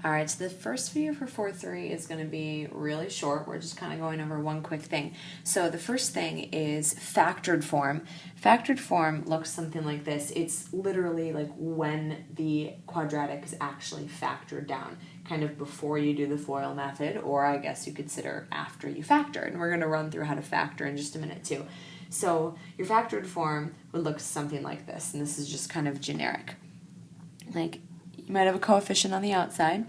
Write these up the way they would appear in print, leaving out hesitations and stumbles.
All right, so the first video for 4.3 is going to be really short. We're just kind of going over one quick thing. So the first thing is factored form. Factored form looks something like this. It's literally like when the quadratic is actually factored down, kind of before you do the FOIL method, or I guess you consider after you factor. And we're going to run through how to factor in just a minute too. So your factored form would look something like this, and this is just kind of generic. Like, you might have a coefficient on the outside,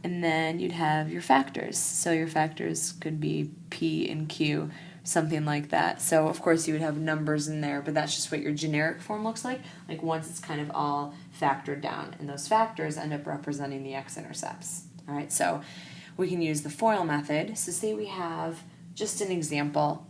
and then you'd have your factors. So your factors could be P and Q, something like that. So of course you would have numbers in there, but that's just what your generic form looks like once it's kind of all factored down. And those factors end up representing the x-intercepts. All right, so we can use the FOIL method. So say we have just an example,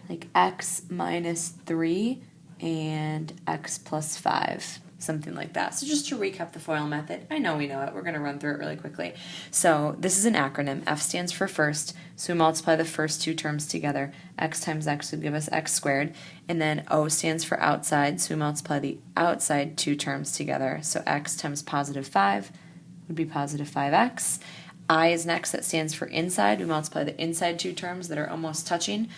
like x minus 3 and x plus 5. Something like that. So just to recap the FOIL method, I know we know it. We're going to run through it really quickly. So this is an acronym. F stands for first. So we multiply the first two terms together. X times x would give us x squared. And then O stands for outside. So we multiply the outside two terms together. So x times positive 5 would be positive 5x. I is next. That stands for inside. We multiply the inside two terms that are almost touching.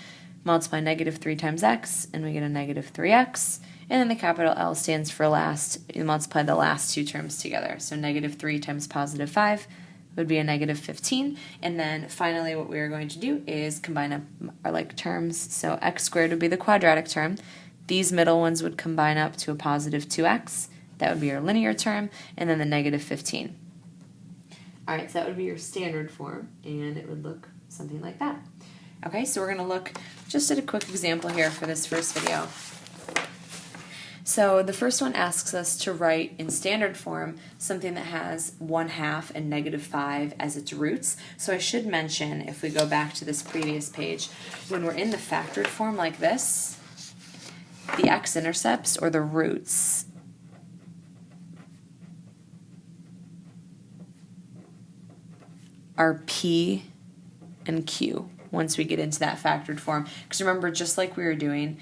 Multiply negative 3 times x, and we get a negative 3x. And then the capital L stands for last. You multiply the last two terms together. So negative 3 times positive 5 would be a negative 15. And then finally what we're going to do is combine up our like terms. So x squared would be the quadratic term. These middle ones would combine up to a positive 2x. That would be your linear term. And then the negative 15. All right, so that would be your standard form. And it would look something like that. Okay, so we're going to look just at a quick example here for this first video. So the first one asks us to write in standard form something that has 1/2 and negative 5 as its roots. So I should mention, if we go back to this previous page, when we're in the factored form like this, the x-intercepts or the roots are P and Q once we get into that factored form. Because remember, just like we were doing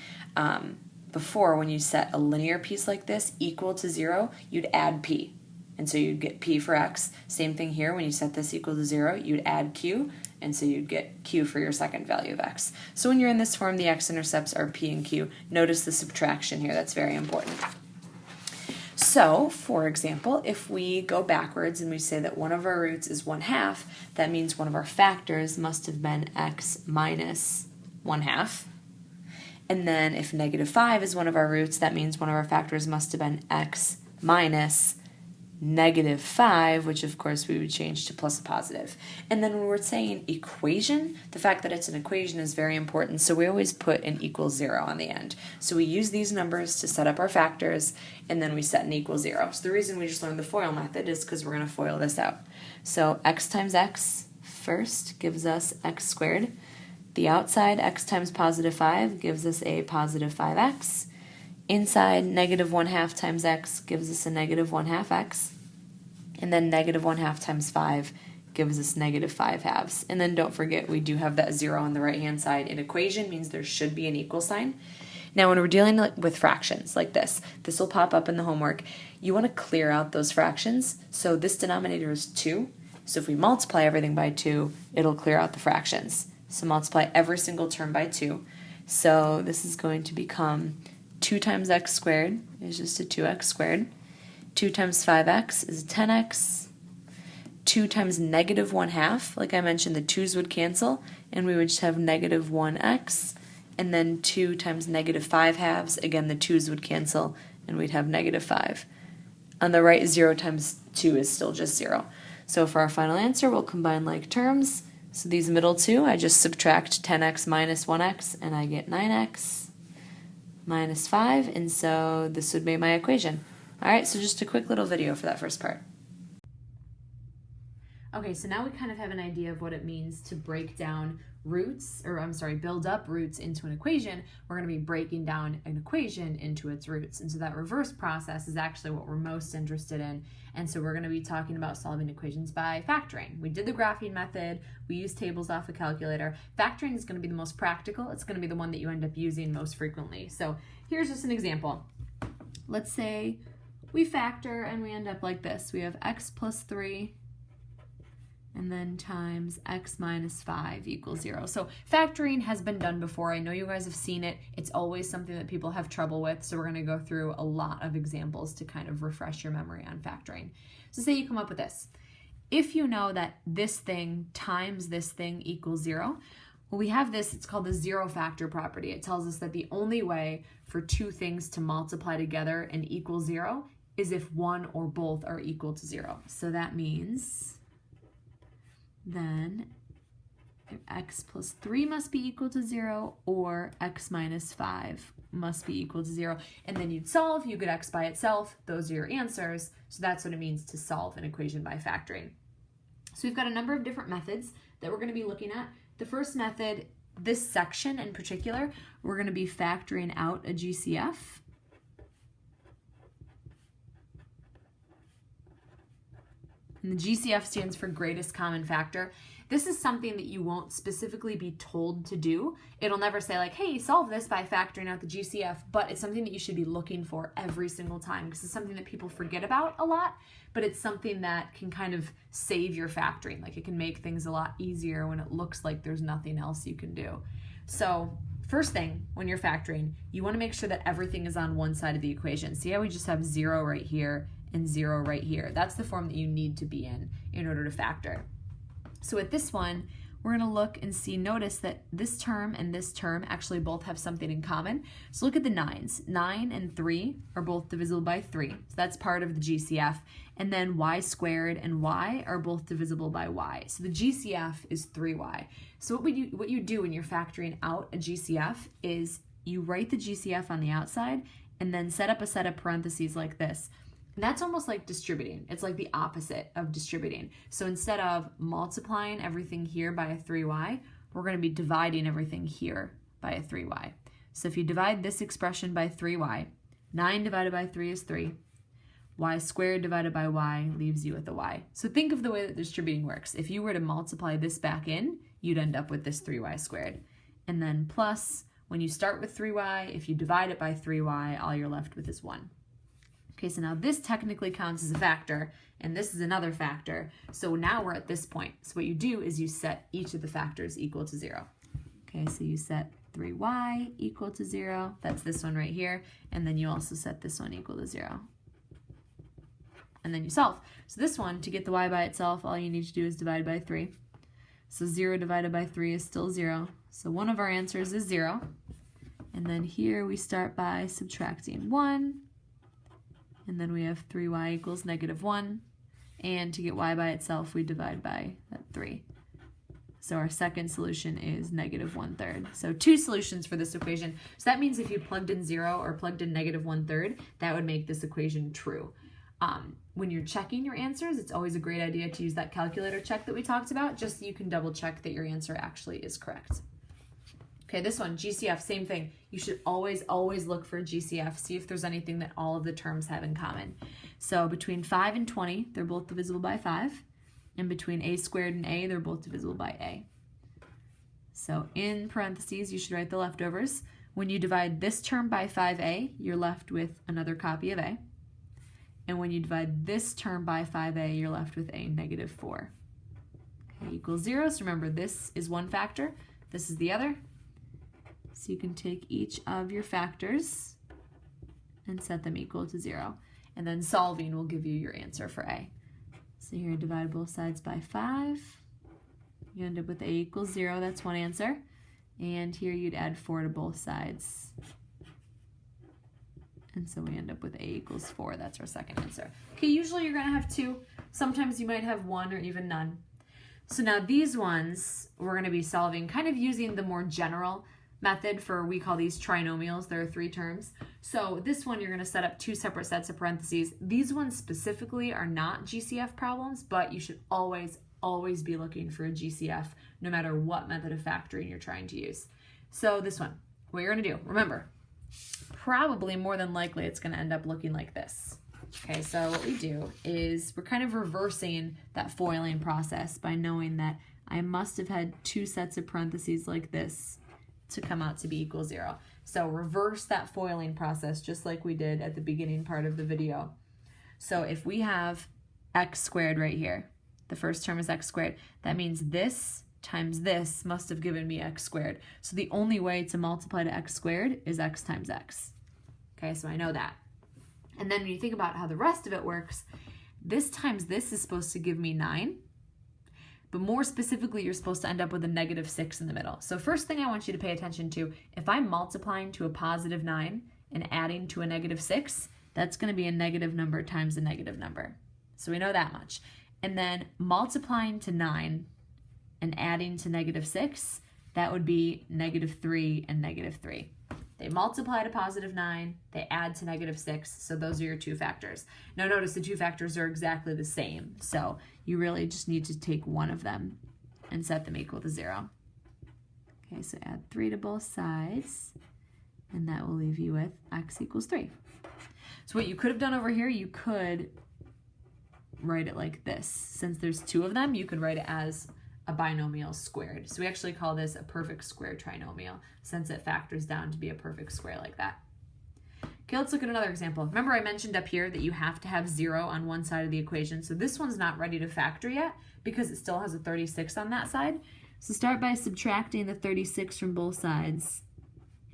before, when you set a linear piece like this equal to 0, you'd add P. And so you'd get P for x. Same thing here, when you set this equal to 0, you'd add Q, and so you'd get Q for your second value of x. So when you're in this form, the x-intercepts are P and Q. Notice the subtraction here, that's very important. So, for example, if we go backwards and we say that one of our roots is 1/2, that means one of our factors must have been x minus 1/2. And then if negative 5 is one of our roots, that means one of our factors must have been x minus negative 5, which of course we would change to plus a positive. And then when we're saying equation, the fact that it's an equation is very important, so we always put an equals 0 on the end. So we use these numbers to set up our factors, and then we set an equals 0. So the reason we just learned the FOIL method is because we're going to FOIL this out. So x times x first gives us x squared. The outside, x times positive 5, gives us a positive 5x. Inside, negative 1/2 times x gives us a negative 1/2 x. And then negative 1/2 times 5 gives us negative 5/2. And then don't forget, we do have that 0 on the right-hand side. An equation means there should be an equal sign. Now, when we're dealing with fractions like this will pop up in the homework. You want to clear out those fractions. So this denominator is 2. So if we multiply everything by 2, it'll clear out the fractions. So multiply every single term by 2. So this is going to become 2 times x squared is just a 2x squared. 2 times 5x is 10x. 2 times negative 1/2, like I mentioned, the 2's would cancel, and we would just have negative 1x. And then 2 times negative 5/2, again, the 2's would cancel, and we'd have negative 5. On the right, 0 times 2 is still just 0. So for our final answer, we'll combine like terms. So these middle two, I just subtract 10x minus 1x, and I get 9x minus 5, and so this would be my equation. All right, so just a quick little video for that first part. Okay, so now we kind of have an idea of what it means to break down build up roots into an equation. We're going to be breaking down an equation into its roots. And so that reverse process is actually what we're most interested in. And so we're going to be talking about solving equations by factoring. We did the graphing method. We used tables off a calculator. Factoring is going to be the most practical. It's going to be the one that you end up using most frequently. So here's just an example. Let's say we factor and we end up like this. We have x plus 3 and then times x minus 5 equals 0. So factoring has been done before. I know you guys have seen it. It's always something that people have trouble with, so we're going to go through a lot of examples to kind of refresh your memory on factoring. So say you come up with this. If you know that this thing times this thing equals 0, well, we have this, it's called the zero factor property. It tells us that the only way for two things to multiply together and equal 0 is if one or both are equal to 0. So that means then x plus 3 must be equal to 0, or x minus 5 must be equal to 0. And then you'd solve, you get x by itself. Those are your answers. So that's what it means to solve an equation by factoring. So we've got a number of different methods that we're going to be looking at. The first method, this section in particular, we're going to be factoring out a GCF. And the GCF stands for greatest common factor. This is something that you won't specifically be told to do. It'll never say like, hey, solve this by factoring out the GCF, but it's something that you should be looking for every single time because it's something that people forget about a lot, but it's something that can kind of save your factoring. Like it can make things a lot easier when it looks like there's nothing else you can do. So first thing, when you're factoring, you want to make sure that everything is on one side of the equation. See how we just have 0 right here and 0 right here. That's the form that you need to be in order to factor. So with this one, we're going to look and see, notice that this term and this term actually both have something in common. So look at the 9s. 9 and 3 are both divisible by 3. So that's part of the GCF. And then y squared and y are both divisible by y. So the GCF is 3y. So what you do when you're factoring out a GCF is you write the GCF on the outside and then set up a set of parentheses like this. And that's almost like distributing. It's like the opposite of distributing. So instead of multiplying everything here by a 3y, we're going to be dividing everything here by a 3y. So if you divide this expression by 3y, 9 divided by 3 is 3. Y squared divided by y leaves you with a y. So think of the way that distributing works. If you were to multiply this back in, you'd end up with this 3y squared. And then plus, when you start with 3y, if you divide it by 3y, all you're left with is 1. Okay, so now this technically counts as a factor, and this is another factor. So now we're at this point. So what you do is you set each of the factors equal to 0. Okay, so you set 3y equal to 0. That's this one right here. And then you also set this one equal to 0. And then you solve. So this one, to get the y by itself, all you need to do is divide by 3. So 0 divided by 3 is still 0. So one of our answers is 0. And then here we start by subtracting 1. And then we have 3y equals -1. And to get y by itself, we divide by 3. So our second solution is -1/3. So 2 solutions for this equation. So that means if you plugged in 0 or plugged in -1/3, that would make this equation true. When you're checking your answers, it's always a great idea to use that calculator check that we talked about, just so you can double check that your answer actually is correct. Okay, this one, GCF, same thing. You should always look for a GCF. See if there's anything that all of the terms have in common. So between 5 and 20, they're both divisible by 5. And between a squared and a, they're both divisible by a. So in parentheses, you should write the leftovers. When you divide this term by 5a, you're left with another copy of a. And when you divide this term by 5a, you're left with a -4. Okay, equals 0. So remember, this is one factor. This is the other. So you can take each of your factors and set them equal to 0. And then solving will give you your answer for a. So here, divide both sides by 5. You end up with a equals 0. That's one answer. And here you'd add 4 to both sides. And so we end up with a equals 4. That's our second answer. Okay, usually you're going to have 2. Sometimes you might have 1 or even none. So now these ones, we're going to be solving kind of using the more general method for, we call these trinomials. There are 3 terms. So this one, you're going to set up 2 separate sets of parentheses. These ones specifically are not GCF problems, but you should always be looking for a GCF no matter what method of factoring you're trying to use. So this one, what you're going to do, remember, probably more than likely it's going to end up looking like this. Okay, so what we do is we're kind of reversing that foiling process by knowing that I must have had 2 sets of parentheses like this to come out to be equal 0. So reverse that foiling process just like we did at the beginning part of the video. So if we have x squared right here, The first term is x squared. That means this times this must have given me x squared. So the only way to multiply to x squared is x times x. Okay, so I know that. And then when you think about how the rest of it works, this times this is supposed to give me 9. But more specifically, you're supposed to end up with a negative 6 in the middle. So first thing I want you to pay attention to, if I'm multiplying to a positive 9 and adding to a negative 6, that's going to be a negative number times a negative number. So we know that much. And then multiplying to 9 and adding to negative 6, that would be negative 3 and negative 3. They multiply to positive 9, they add to negative 6, so those are your two factors. Now notice the two factors are exactly the same, so you really just need to take one of them and set them equal to 0. Okay, so add 3 to both sides, and that will leave you with x equals 3. So what you could have done over here, you could write it like this. Since there's two of them, you could write it as a binomial squared. So we actually call this a perfect square trinomial since it factors down to be a perfect square like that. Okay, let's look at another example. Remember I mentioned up here that you have to have 0 on one side of the equation. So this one's not ready to factor yet because it still has a 36 on that side. So start by subtracting the 36 from both sides,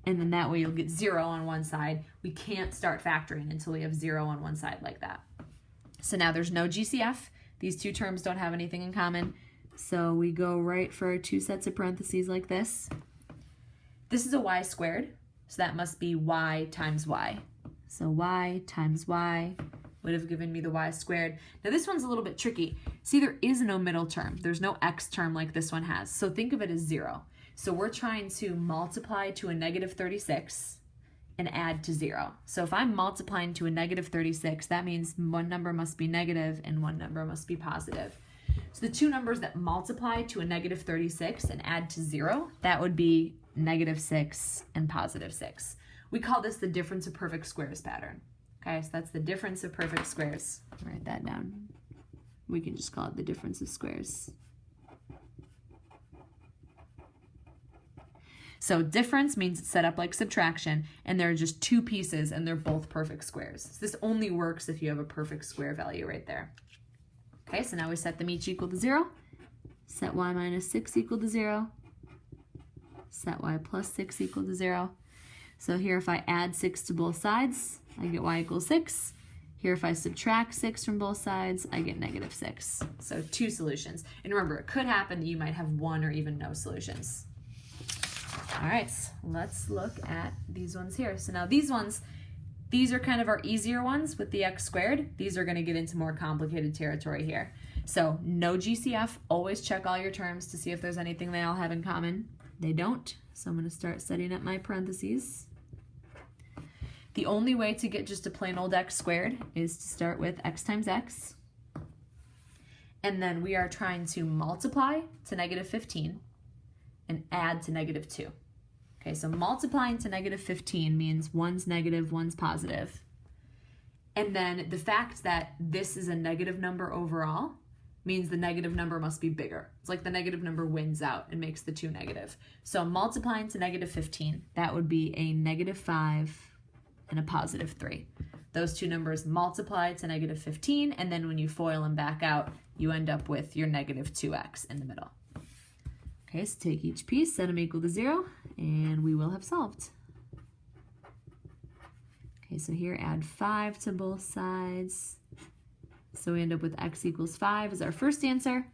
and then that way you'll get 0 on one side. We can't start factoring until we have 0 on one side like that. So now there's no GCF. These two terms don't have anything in common. So we go right for our two sets of parentheses like this. This is a y squared, so that must be y times y. So y times y would have given me the y squared. Now this one's a little bit tricky. See, there is no middle term. There's no x term like this one has. So think of it as 0. So we're trying to multiply to a negative 36 and add to 0. So if I'm multiplying to a negative 36, that means one number must be negative and one number must be positive. So the two numbers that multiply to a negative 36 and add to 0, that would be negative 6 and positive 6. We call this the difference of perfect squares pattern. Okay, so that's the difference of perfect squares. Write that down. We can just call it the difference of squares. So difference means it's set up like subtraction, and there are just two pieces, and they're both perfect squares. So this only works if you have a perfect square value right there. Okay, so now we set them each equal to 0. Set y minus 6 equal to 0. Set y plus 6 equal to 0. So here if I add 6 to both sides, I get y equals 6. Here if I subtract 6 from both sides, I get negative 6. So two solutions. And remember, it could happen that you might have one or even no solutions. All right, let's look at these ones here. So now these are kind of our easier ones with the x squared. These are going to get into more complicated territory here. So no GCF, always check all your terms to see if there's anything they all have in common. They don't, so I'm going to start setting up my parentheses. The only way to get just a plain old x squared is to start with x times x. And then we are trying to multiply to negative 15 and add to negative 2. Okay, so multiplying to negative 15 means one's negative, one's positive. And then the fact that this is a negative number overall means the negative number must be bigger. It's like the negative number wins out and makes the 2 negative. So multiplying to negative 15, that would be a negative 5 and a positive 3. Those two numbers multiply to negative 15, and then when you FOIL them back out, you end up with your negative 2x in the middle. Okay, so take each piece, set them equal to 0, and we will have solved. Okay, so here add 5 to both sides. So we end up with x equals 5 as our first answer.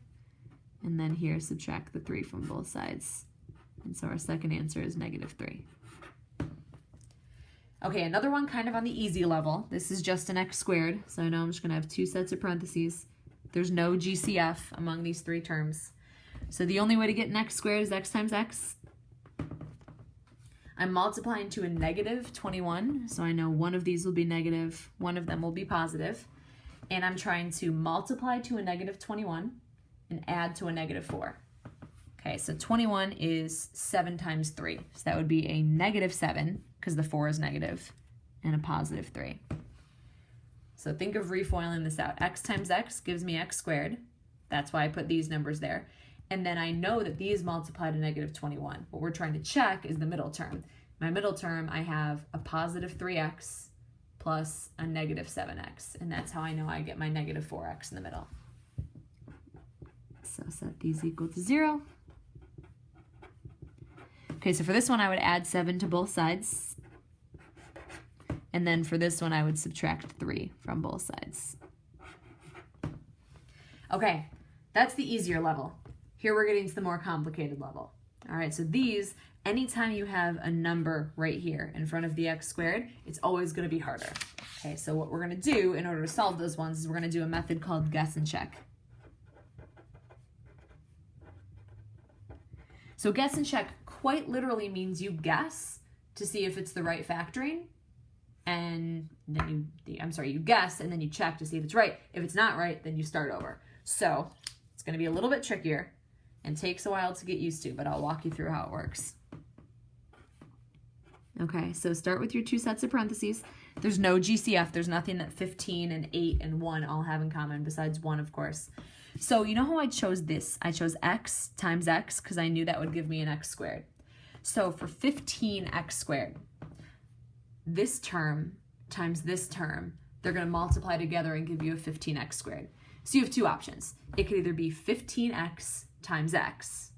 And then here subtract the 3 from both sides. And so our second answer is negative 3. Okay, another one kind of on the easy level. This is just an x squared, so I know I'm just going to have two sets of parentheses. There's no GCF among these three terms. So the only way to get an x squared is x times x. I'm multiplying to a negative 21, so I know one of these will be negative, one of them will be positive. And I'm trying to multiply to a negative 21 and add to a negative 4. Okay, so 21 is 7 times 3. So that would be a negative 7, because the 4 is negative, and a positive 3. So think of refoiling this out. X times x gives me x squared. That's why I put these numbers there. And then I know that these multiply to negative 21. What we're trying to check is the middle term. My middle term, I have a positive 3x plus a negative 7x. And that's how I know I get my negative 4x in the middle. So set these equal to 0. Okay, so for this one I would add 7 to both sides. And then for this one I would subtract 3 from both sides. Okay, that's the easier level. Here we're getting to the more complicated level. All right, so these, anytime you have a number right here in front of the x squared, it's always going to be harder. Okay, so what we're going to do in order to solve those ones is we're going to do a method called guess and check. So guess and check quite literally means you guess to see if it's the right factoring, and then you guess and then you check to see if it's right. If it's not right, then you start over. So it's going to be a little bit trickier and takes a while to get used to, but I'll walk you through how it works. Okay, so start with your 2 sets of parentheses. There's no GCF. There's nothing that 15 and 8 and 1 all have in common besides 1, of course. So you know how I chose this? I chose x times x because I knew that would give me an x squared. So for 15x squared, this term times this term, they're going to multiply together and give you a 15x squared. So you have 2 options. It could either be 15x times x.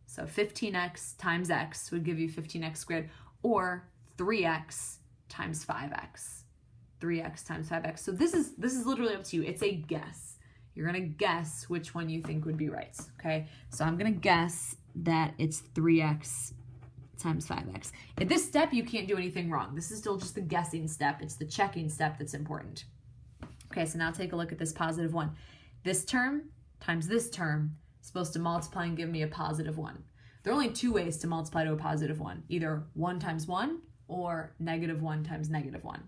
So 15x times x would give you 15x squared, or 3x times 5x. 3x times 5x. So this is literally up to you. It's a guess. You're going to guess which one you think would be right, okay? So I'm going to guess that it's 3x times 5x. At this step, you can't do anything wrong. This is still just the guessing step. It's the checking step that's important. Okay, so now take a look at this positive 1. This term times this term is supposed to multiply and give me a positive 1. There are only 2 ways to multiply to a positive 1. Either 1 times 1 or negative 1 times negative 1.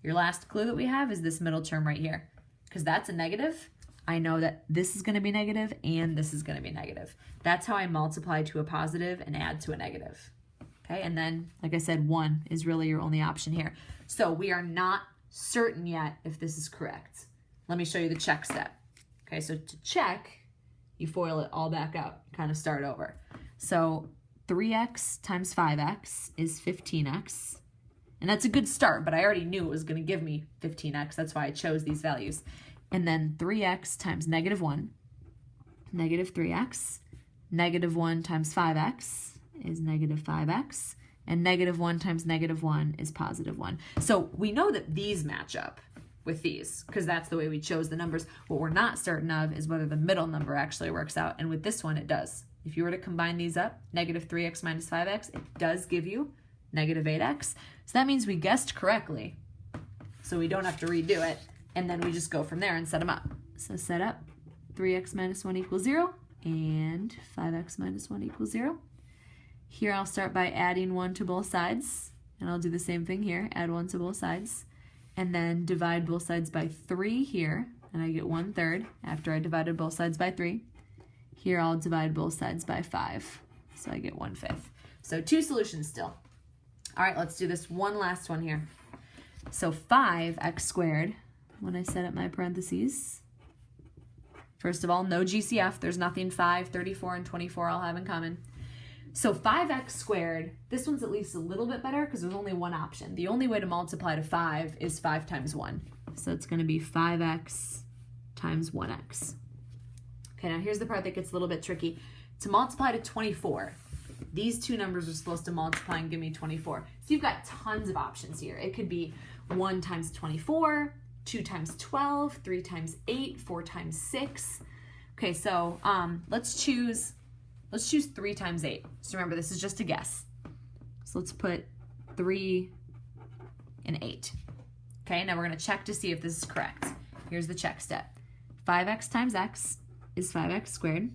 Your last clue that we have is this middle term right here. Because that's a negative, I know that this is going to be negative and this is going to be negative. That's how I multiply to a positive and add to a negative. Okay, and then, like I said, 1 is really your only option here. So we are not certain yet if this is correct. Let me show you the check step. Okay, so to check, you FOIL it all back out, kind of start over. So 3x times 5x is 15x. And that's a good start, but I already knew it was going to give me 15x. That's why I chose these values. And then 3x times negative 1, negative 3x. Negative 1 times 5x is negative 5x. And negative 1 times negative 1 is positive 1. So we know that these match up with these because that's the way we chose the numbers. What we're not certain of is whether the middle number actually works out. And with this one, it does. If you were to combine these up, negative 3x minus 5x, it does give you negative 8x. So that means we guessed correctly. So we don't have to redo it. And then we just go from there and set them up. So set up 3x minus 1 equals 0 and 5x minus 1 equals 0. Here I'll start by adding 1 to both sides. And I'll do the same thing here, add 1 to both sides. And then divide both sides by 3 here. And I get 1/3 after I divided both sides by 3. Here I'll divide both sides by 5. So I get 1/5. So 2 solutions still. All right, let's do this one last one here. So 5x squared, when I set up my parentheses, first of all, no GCF. There's nothing 5, 34, and 24 all have in common. So 5x squared, this one's at least a little bit better because there's only one option. The only way to multiply to 5 is 5 times 1. So it's going to be 5x times 1x. Okay, now here's the part that gets a little bit tricky. To multiply to 24, these 2 numbers are supposed to multiply and give me 24. So you've got tons of options here. It could be 1 times 24, 2 times 12, 3 times 8, 4 times 6. Okay, so let's choose 3 times 8. So remember, this is just a guess. So let's put 3 and 8. Okay, now we're going to check to see if this is correct. Here's the check step. 5x times x is 5x squared.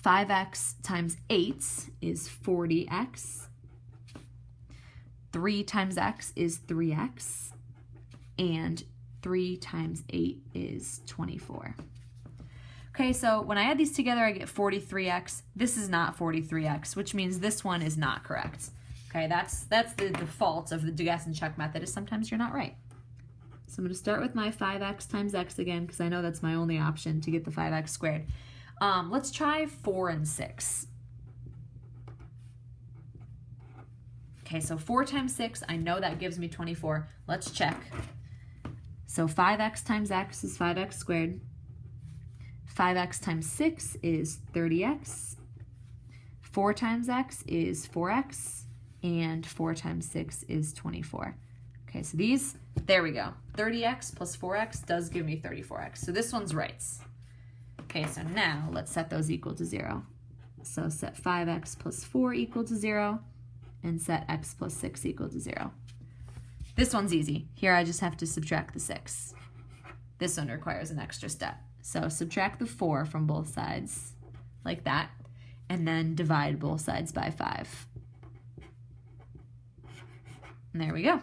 5x times 8 is 40x. 3 times x is 3x. And 3 times 8 is 24. Okay, so when I add these together, I get 43x. This is not 43x, which means this one is not correct. Okay, that's the default of the guess and check method, is sometimes you're not right. So I'm going to start with my 5x times x again, because I know that's my only option to get the 5x squared. Let's try 4 and 6. Okay, so 4 times 6, I know that gives me 24. Let's check. So 5x times x is 5x squared. 5x times 6 is 30x. 4 times x is 4x. And 4 times 6 is 24. Okay, so these, there we go. 30x plus 4x does give me 34x. So this one's right. Okay, so now let's set those equal to 0. So set 5x plus 4 equal to 0, and set x plus 6 equal to 0. This one's easy. Here I just have to subtract the 6. This one requires an extra step. So subtract the 4 from both sides, like that, and then divide both sides by 5. And there we go.